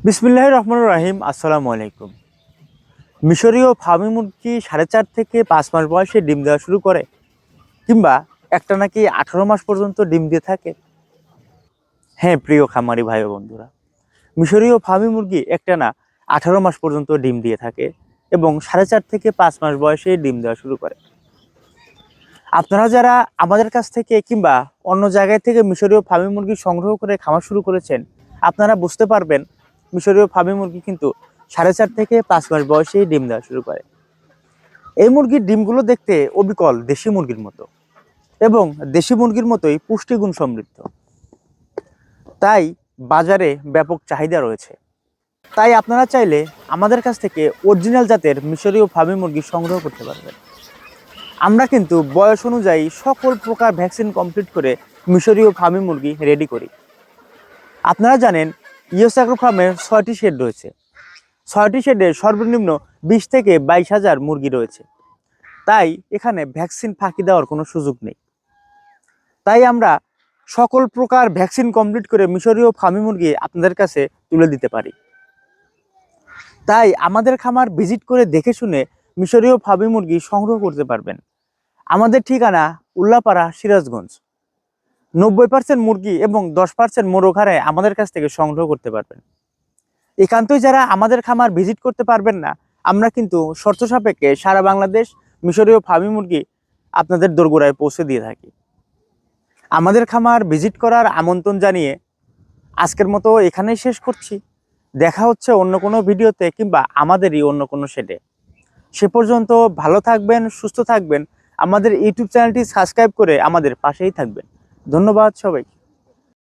বিসমিল্লাহির রহমানির রহিম। আসসালামু আলাইকুম। মিশরীয় ফার্মি মুরগি 4.5 থেকে 5 মাস বয়সে ডিম দেওয়া শুরু করে, কিংবা একটা নাকি 18 মাস পর্যন্ত ডিম দিয়ে থাকে। হ্যাঁ প্রিয় খামারি ভাই ও বন্ধুরা, মিশরীয় ফার্মি মুরগি একটানা 18 মাস পর্যন্ত ডিম দিয়ে থাকে এবং 4.5 থেকে 5 মাস বয়সে ডিম দেওয়া শুরু করে। আপনারা যারা আমাদের কাছ থেকে কিংবা অন্য জায়গায় থেকে মিশরীয় ফার্মি মুরগি সংগ্রহ করে খামার শুরু করেছেন, আপনারা বুঝতে পারবেন মিশরীয় ফার্মি মুরগি কিন্তু 4.5 থেকে 5 মাস বয়সেই ডিম দেওয়া শুরু করে। এই মুরগির ডিমগুলো দেখতে অবিকল দেশি মুরগির মতো এবং দেশি মুরগির মতোই পুষ্টিগুণ সমৃদ্ধ। তাই বাজারে ব্যাপক চাহিদা রয়েছে। তাই আপনারা চাইলে আমাদের কাছ থেকে অরিজিনাল জাতের মিশরীয় ফার্মি মুরগি সংগ্রহ করতে পারবেন। আমরা কিন্তু বয়স অনুযায়ী সকল প্রকার ভ্যাকসিন কমপ্লিট করে মিশরীয় ফার্মি মুরগি রেডি করি। আপনারা জানেন ইউএস অ্যাগ্রো ফার্মের 6টি শেড রয়েছে। 6টি শেডে সর্বনিম্ন 20 থেকে 22,000 মুরগি রয়েছে। তাই এখানে ভ্যাকসিন ফাঁকি দেওয়ার কোনো সুযোগ নেই। তাই আমরা সকল প্রকার ভ্যাকসিন কমপ্লিট করে মিশরীয় ফার্মি মুরগি আপনাদের কাছে তুলে দিতে পারি। তাই আমাদের খামার ভিজিট করে দেখে শুনে মিশরীয় ফার্মি মুরগি সংগ্রহ করতে পারবেন। আমাদের ঠিকানা উল্লাপাড়া, সিরাজগঞ্জ। 90% মুরগি এবং 10% মোরগ হারে আমাদের কাছ থেকে সংগ্রহ করতে পারবেন। একান্তই যারা আমাদের খামার ভিজিট করতে পারবেন না, আমরা কিন্তু শর্ত সাপেক্ষে সারা বাংলাদেশ মিশরীয় ফার্মি মুরগি আপনাদের দোরগোড়ায় পৌঁছে দিয়ে থাকি। আমাদের খামার ভিজিট করার আমন্ত্রণ জানিয়ে আজকের মতো এখানেই শেষ করছি। দেখা হচ্ছে অন্য কোনো ভিডিওতে কিংবা আমাদেরই অন্য কোনো শেডে। সে পর্যন্ত ভালো থাকবেন, সুস্থ থাকবেন। আমাদের ইউটিউব চ্যানেলটি সাবস্ক্রাইব করে আমাদের পাশেই থাকবেন। ধন্যবাদ সবাই।